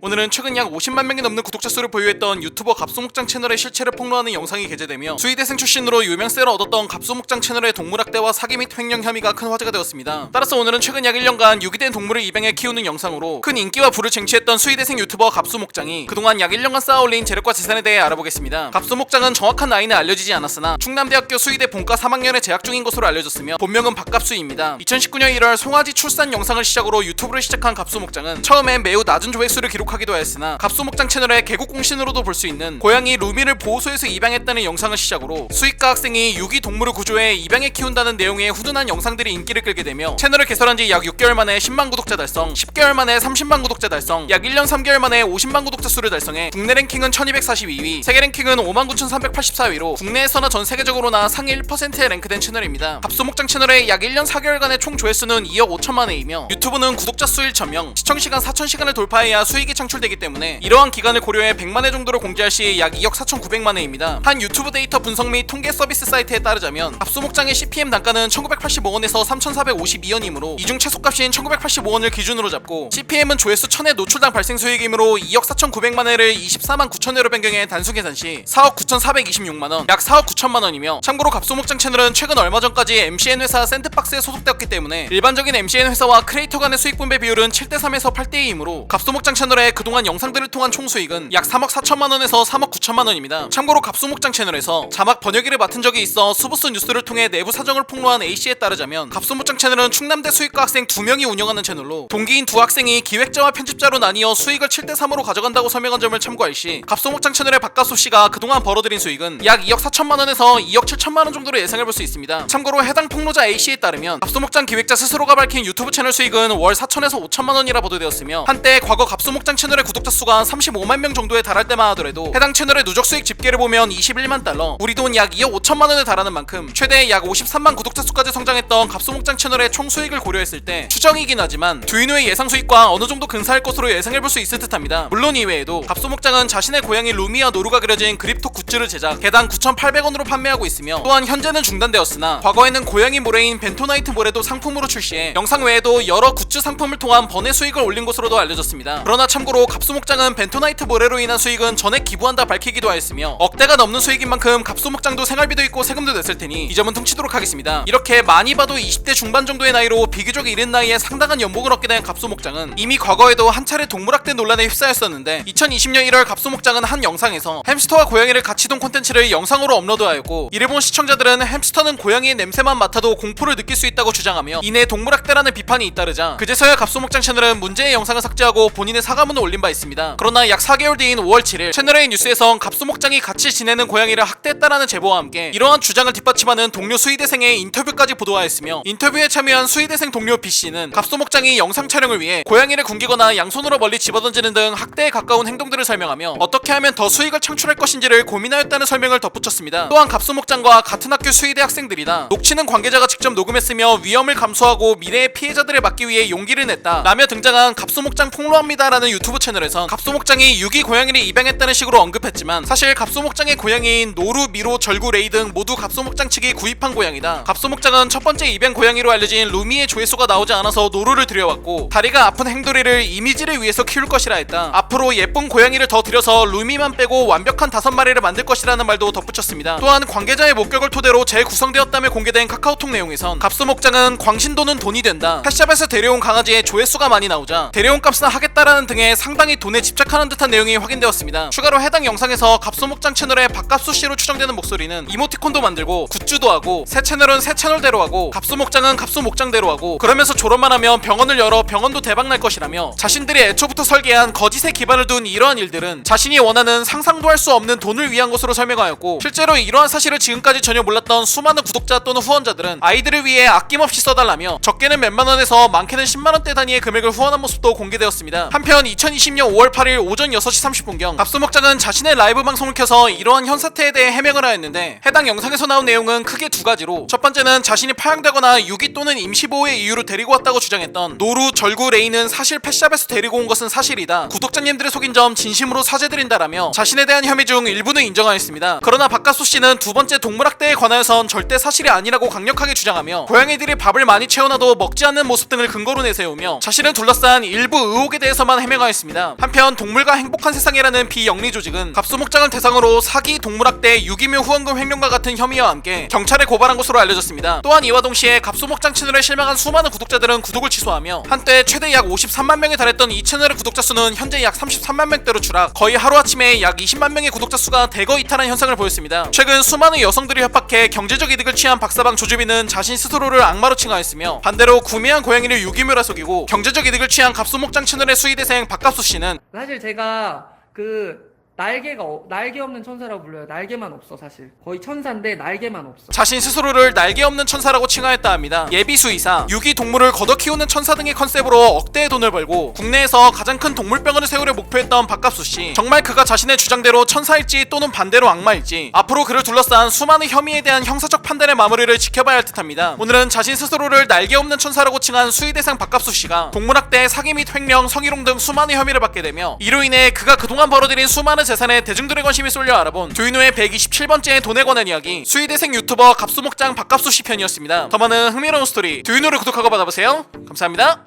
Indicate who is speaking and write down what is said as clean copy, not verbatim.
Speaker 1: 오늘은 최근 약 50만 명이 넘는 구독자 수를 보유했던 유튜버 갑수목장 채널의 실체를 폭로하는 영상이 게재되며 수의대생 출신으로 유명세를 얻었던 갑수목장 채널의 동물학대와 사기 및 횡령 혐의가 큰 화제가 되었습니다. 따라서 오늘은 최근 약 1년간 유기된 동물을 입양해 키우는 영상으로 큰 인기와 부를 쟁취했던 수의대생 유튜버 갑수목장이 그동안 약 1년간 쌓아올린 재력과 재산에 대해 알아보겠습니다. 갑수목장은 정확한 나이는 알려지지 않았으나 충남대학교 수의대 본과 3학년에 재학 중인 것으로 알려졌으며 본명은 박갑수입니다. 2019년 1월 송아지 출산 영상을 시작으로 유튜브를 시작한 갑수목장은 처음엔 매우 낮은 조회수를 기록하기도 하였으나 갑수목장 채널의 개국공신으로도 볼 수 있는 고양이 루미를 보호소에서 입양했다는 영상을 시작으로 수의과 학생이 유기 동물을 구조해 입양해 키운다는 내용의 훈훈한 영상들이 인기를 끌게 되며 채널을 개설한 지 약 6개월 만에 10만 구독자 달성, 10개월 만에 30만 구독자 달성, 약 1년 3개월 만에 50만 구독자 수를 달성해 국내 랭킹은 1242위, 세계 랭킹은 59,384위로 국내에서나 전 세계적으로나 상위 1%에 랭크된 채널입니다. 갑수목장 채널의 약 1년 4개월간의 총 조회수는 2억 5천만 회이며 유튜브는 구독자 수 1,000명, 시청시간 4,000시간을 돌파해야 수익이 창출되기 때문에 이러한 기간을 고려해 100만 회 정도로 공지할 시 약 2억 4,900만 회입니다. 한 유튜브 데이터 분석 및 통계 서비스 사이트에 따르자면 갑수목장의 CPM 단가는 1,985원에서 3,452원이므로 이중 최소값인 1,985원을 기준으로 잡고 CPM은 조회수 1000회 노출당 발생 수익이므로 2억 4,900만 회를 24만 9천 회로 변경해 단순 계산 시 4억 9,426만원, 약 4억 9천만원이며 참고로 갑수목장 채널은 최근 얼마 전까지 MCN 회사 샌드박스에 소속되었기 때문에 일반적인 MCN 회사와 크리에이터 간의 수익 분배 비율은 7대3에서 8대2이므로 갑수목장 채널의 그동안 영상들을 통한 총 수익은 약 3억 4천만원에서 3억 9천만원입니다. 참고로 갑수목장 채널에서 자막 번역일을 맡은 적이 있어 수보스 뉴스를 통해 내부 사정을 폭로한 A씨에 따르자면 갑수목장 채널은 충남대 수의과 학생 2명이 운영하는 채널로 동기인 두 학생이 기획자와 편집자로 나뉘어 수익을 7대3으로 가져간다고 설명한 점을 참고할 시 갑수목장 채널의 박갑수씨가 그동안 벌어들인 수익은 약 2억 4천만원에서 2억 7천만원 정도로 예상해볼 수 있습니다. 참고로 해당 폭로자 A씨에 따르면 갑수목장 기획자 스스로가 밝힌 유튜브 채널 수익은 월 4천에서 5천만원이라 보도되었으며 한때 과거 갑수목장 채널의 구독자 수가 35만 명 정도에 달할 때만 하더라도 해당 채널의 누적 수익 집계를 보면 21만 달러, 우리 돈 약 2억 5천만 원에 달하는 만큼 최대 약 53만 구독자 수까지 성장했던 갑수목장 채널의 총 수익을 고려했을 때 추정이긴 하지만 두인우의 예상 수익과 어느 정도 근사할 것으로 예상해볼 수 있을 듯합니다. 물론 이외에도 갑수목장은 자신의 고양이 루미와 노루가 그려진 그립톡 굿즈를 제작, 개당 9,800원으로 판매하고 있으며 또한 현재는 중단되었으나 과거에는 고양이 모래인 벤토나이트 모래도 상품으로 출시해 영상 외에도 여러 굿즈 상품을 통한 번외 수익을 올린 것으로도 알려졌습니다. 그러나 참고로 갑수목장은 벤토나이트 모래로 인한 수익은 전액 기부한다 밝히기도 하였으며 억대가 넘는 수익인 만큼 갑수목장도 생활비도 있고 세금도 냈을 테니 이 점은 퉁치도록 하겠습니다. 이렇게 많이 봐도 20대 중반 정도의 나이로 비교적 이른 나이에 상당한 연봉을 얻게 된 갑수목장은 이미 과거에도 한 차례 동물학대 논란에 휩싸였었는데 2020년 1월 갑수목장은 한 영상에서 햄스터와 고양이를 같이 둔 콘텐츠를 영상으로 업로드하였고 이를 본 시청자들은 햄스터는 고양이의 냄새만 맡아도 공포를 느낄 수 있다고 주장하며 이내 동물학대라는 비판이 잇따르자 그제서야 갑수목장 채널은 문제의 영상을 삭제하고 본인의 사과문을 올린 바 있습니다. 그러나 약 4개월 뒤인 5월 7일 채널A 뉴스에선 갑수목장이 같이 지내는 고양이를 학대했다라는 제보와 함께 이러한 주장을 뒷받침하는 동료 수의대생의 인터뷰까지 보도하였으며 인터뷰에 참여한 수의대생 동료 B씨는 갑수목장이 영상 촬영을 위해 고양이를 굶기거나 양손으로 멀리 집어던지는 등 학대에 가까운 행동들을 설명하며 어떻게 하면 더 수익을 창출할 것인지를 고민하였다는 설명을 덧붙였습니다. 또한 갑수목장과 같은 학교 수의대 학생들이다, 녹취는 관계자가 직접 녹음했으며 위험을 감수하고 미래의 피해자들을 막기 위해 용기를 냈다 라며 등장한 갑수목장 폭로합니다 라는 유튜브 채널에선 갑수목장이 유기 고양이를 입양했다는 식으로 언급했지만 사실 갑수목장의 고양이인 노루, 미로, 절구, 레이 등 모두 갑수목장 측이 구입한 고양이다. 갑수목장은 첫 번째 입양 고양이로 알려진 루미의 조회수가 나오지 않아서 노루를 들여왔고 다리가 아픈 행돌이를 이미지를 위해서 키울 것이라 했다. 앞으로 예쁜 고양이를 더 들여서 루미만 빼고 완벽한 5마리를 만들 것이라는 말도 덧붙였습니다. 또한 관계자의 목격을 토대로 재구성되었다며 공개된 카카오톡 내용에선 갑수목장은 광신도는 돈이 된다, 펫샵에서 데려온 강아지의 조회수가 많이 나오자 데려온 값은 하겠다라는 등의 상당히 돈에 집착하는 듯한 내용이 확인되었습니다. 추가로 해당 영상에서 갑수목장 채널의 박갑수씨로 추정되는 목소리는 이모티콘도 만들고 굿즈도 하고 새 채널은 새 채널대로 하고 갑수목장은 갑수목장대로 하고 그러면서 졸업만 하면 병원을 열어 병원도 대박날 것이라며 자신들이 애초부터 설계한 거짓에 기반을 둔 이러한 일들은 자신이 원하는 상상도 할 수 없는 돈을 위한 것으로 설명하였고 실제로 이러한 사실을 지금까지 전혀 몰랐던 수많은 구독자 또는 후원자들은 아이들을 위해 아낌없이 써달라며 적게는 몇만 원에서 많게는 10만원대 단위의 금액을 후원한 모습도 공개되었습니다. 한편 2020년 5월 8일 오전 6시 30분경 갑수목장은 자신의 라이브 방송을 켜서 이러한 현 사태에 대해 해명을 하였는데 해당 영상에서 나온 내용은 크게 두 가지로 첫 번째는 자신이 파양되거나 유기 또는 임시보호의 이유로 데리고 왔다고 주장했던 노루, 절구, 레이는 사실 펫샵에서 데리고 온 것은 사실이다, 구독자님들을 속인 점 진심으로 사죄드린다라며 자신에 대한 혐의 중 일부는 인정하였습니다. 그러나 박갑수씨는 두 번째 동물학대에 관하여선 절대 사실이 아니라고 강력하게 주장하며 고양이들이 밥을 많이 채워놔도 먹지 않는 모습 등을 근거로 내세우며 자신을 둘러싼 일부 의혹에 대해서만 해명하였습니다. 신청하였습니다. 한편 동물과 행복한 세상이라는 비영리 조직은 갑수목장을 대상으로 사기, 동물학대, 유기묘 후원금 횡령과 같은 혐의와 함께 경찰에 고발한 것으로 알려졌습니다. 또한 이와 동시에 갑수목장 채널에 실망한 수많은 구독자들은 구독을 취소하며 한때 최대 약 53만 명에 달했던 이 채널의 구독자 수는 현재 약 33만 명대로 추락, 거의 하루아침에 약 20만 명의 구독자 수가 대거 이탈한 현상을 보였습니다. 최근 수많은 여성들이 협박해 경제적 이득을 취한 박사방 조주빈은 자신 스스로를 악마로 칭하였으며, 반대로 구매한 고양이를 유기묘라 속이고 경제적 이득을 취한 갑수목장 채널의 수의대생 박갑수 씨는
Speaker 2: 사실 제가 날개 없는 천사라고 불러요. 날개만 없어. 사실 거의 천사인데 날개만 없어.
Speaker 1: 자신 스스로를 날개 없는 천사라고 칭하였다 합니다. 예비수의사, 유기동물을 걷어 키우는 천사 등의 컨셉으로 억대의 돈을 벌고 국내에서 가장 큰 동물병원을 세우려 목표했던 박갑수 씨. 정말 그가 자신의 주장대로 천사일지 또는 반대로 악마일지 앞으로 그를 둘러싼 수많은 혐의에 대한 형사적 판단의 마무리를 지켜봐야 할 듯합니다. 오늘은 자신 스스로를 날개 없는 천사라고 칭한 수의대상 박갑수 씨가 동물학대, 사기 및 횡령, 성희롱 등 수많은 혐의를 받게 되며, 이로 인해 그가 그동안 벌어들인 수많은 재산에 대중들의 관심이 쏠려 알아본 두인호의 127번째 돈에 관한 이야기, 수의대생 유튜버 갑수목장 박갑수 씨 편이었습니다. 더 많은 흥미로운 스토리 두인호를 구독하고 받아보세요. 감사합니다.